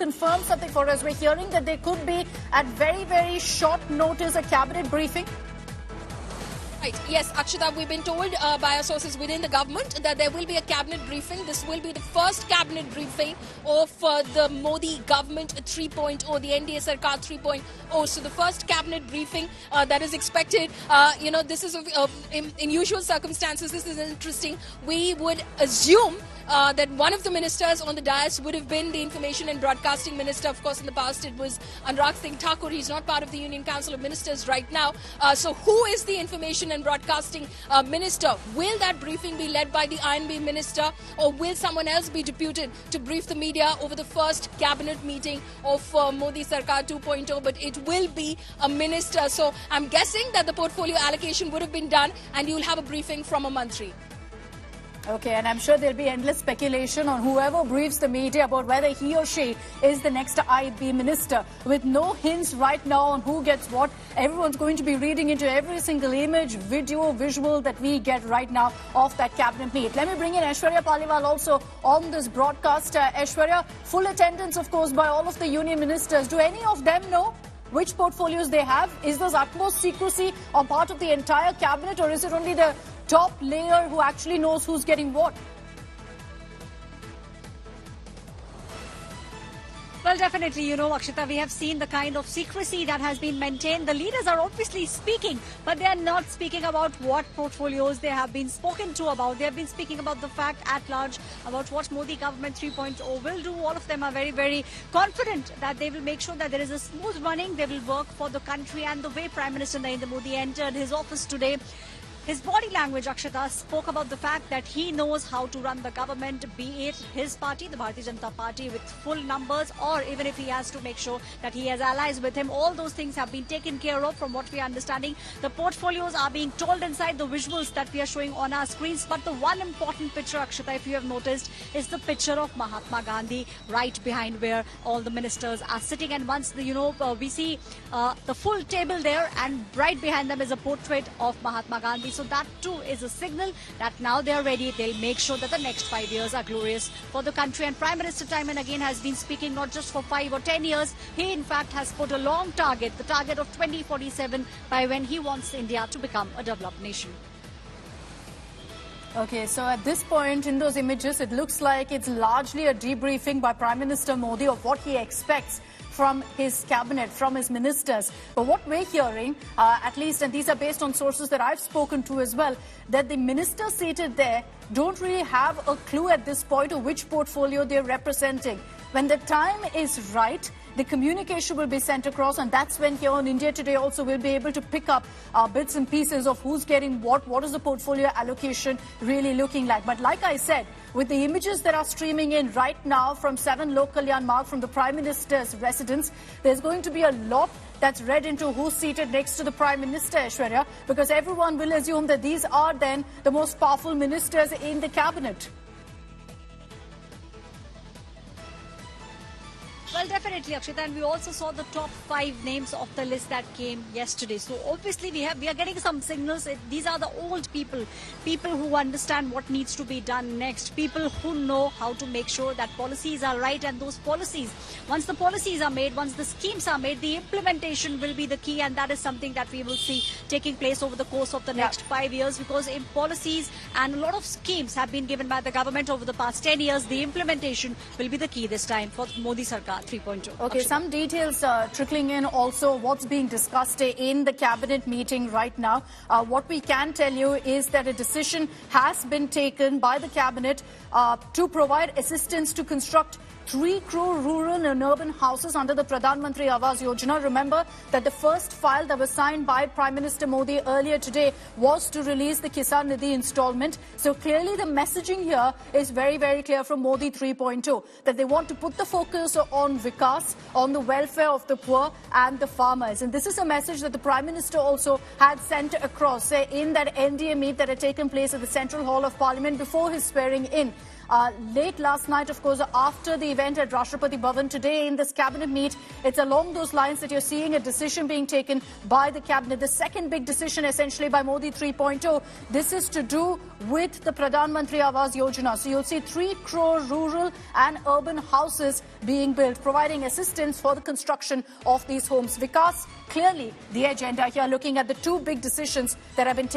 confirm something for us. We're hearing that there could be, at very, very short notice, a cabinet briefing. Right. Yes, Akshita, we've been told by our sources within the government that there will be a cabinet briefing. This will be the first cabinet briefing of the Modi government 3.0, the NDA Sarkar 3.0. So the first cabinet briefing that is expected, this is in usual circumstances, this is interesting. We would assume that one of the ministers on the dais would have been the Information and Broadcasting Minister. Of course, in the past it was Anurag Singh Thakur. He's not part of the Union Council of Ministers right now. So who is the Information and Broadcasting Minister? Will that briefing be led by the INB Minister, or will someone else be deputed to brief the media over the first cabinet meeting of Modi Sarkar 2.0? But it will be a minister. So I'm guessing that the portfolio allocation would have been done and you'll have a briefing from a mantri. Okay, and I'm sure there'll be endless speculation on whoever briefs the media about whether he or she is the next IB minister. With no hints right now on who gets what, everyone's going to be reading into every single image, video, visual that we get right now of that cabinet meet. Let me bring in Aishwarya Paliwal also on this broadcast. Aishwarya, full attendance, of course, by all of the union ministers. Do any of them know which portfolios they have? Is this utmost secrecy on part of the entire cabinet, or is it only the top layer who actually knows who's getting what? Well, definitely, Akshita, we have seen the kind of secrecy that has been maintained. The leaders are obviously speaking, but they are not speaking about what portfolios they have been spoken to about. They have been speaking about the fact at large, about what Modi government 3.0 will do. All of them are very, very confident that they will make sure that there is a smooth running. They will work for the country. And the way Prime Minister Narendra Modi entered his office today, his body language, Akshita, spoke about the fact that he knows how to run the government, be it his party, the Bharatiya Janata Party, with full numbers, or even if he has to make sure that he has allies with him. All those things have been taken care of from what we are understanding. The portfolios are being told inside the visuals that we are showing on our screens. But the one important picture, Akshita, if you have noticed, is the picture of Mahatma Gandhi right behind where all the ministers are sitting. And once, we see the full table there, and right behind them is a portrait of Mahatma Gandhi. So that too is a signal that now they are ready. They'll make sure that the next 5 years are glorious for the country. And Prime Minister time and again has been speaking not just for 5 or 10 years. He in fact has put a long target, the target of 2047, by when he wants India to become a developed nation. Okay, so at this point in those images, it looks like it's largely a debriefing by Prime Minister Modi of what he expects from his cabinet, from his ministers. But what we're hearing, at least, and these are based on sources that I've spoken to as well, that the ministers seated there don't really have a clue at this point of which portfolio they're representing. When the time is right, the communication will be sent across, and that's when here on India Today also we'll be able to pick up bits and pieces of who's getting what is the portfolio allocation really looking like. But like I said, with the images that are streaming in right now from 7 Lok Kalyan Marg, from the Prime Minister's residence, there's going to be a lot that's read into who's seated next to the Prime Minister, Aishwarya, because everyone will assume that these are then the most powerful ministers in the cabinet. Well, definitely, Akshita, and we also saw the top 5 names of the list that came yesterday. So obviously we are getting some signals. These are the old people who understand what needs to be done next, people who know how to make sure that policies are right, and those policies, once the policies are made, once the schemes are made, the implementation will be the key, and that is something that we will see taking place over the course of the next 5 years, because in policies and a lot of schemes have been given by the government over the past 10 years. The implementation will be the key this time for Modi Sarkar 3.0. Okay, some details trickling in also what's being discussed in the cabinet meeting right now. What we can tell you is that a decision has been taken by the cabinet to provide assistance to construct 3 crore rural and urban houses under the Pradhan Mantri Awas Yojana. Remember that the first file that was signed by Prime Minister Modi earlier today was to release the Kisan Nidhi installment. So clearly the messaging here is very, very clear from Modi 3.0, that they want to put the focus on Vikas, on the welfare of the poor and the farmers. And this is a message that the Prime Minister also had sent across in that NDA meet that had taken place at the Central Hall of Parliament before his swearing in. late last night, of course, after the event at Rashtrapati Bhavan. Today in this cabinet meet, it's along those lines that you're seeing a decision being taken by the cabinet. The second big decision essentially by Modi 3.0. This is to do with the Pradhan Mantri Awas Yojana. So you'll see 3 crore rural and urban houses being built, providing assistance for the construction of these homes. Vikas, clearly the agenda here, looking at the 2 big decisions that have been taken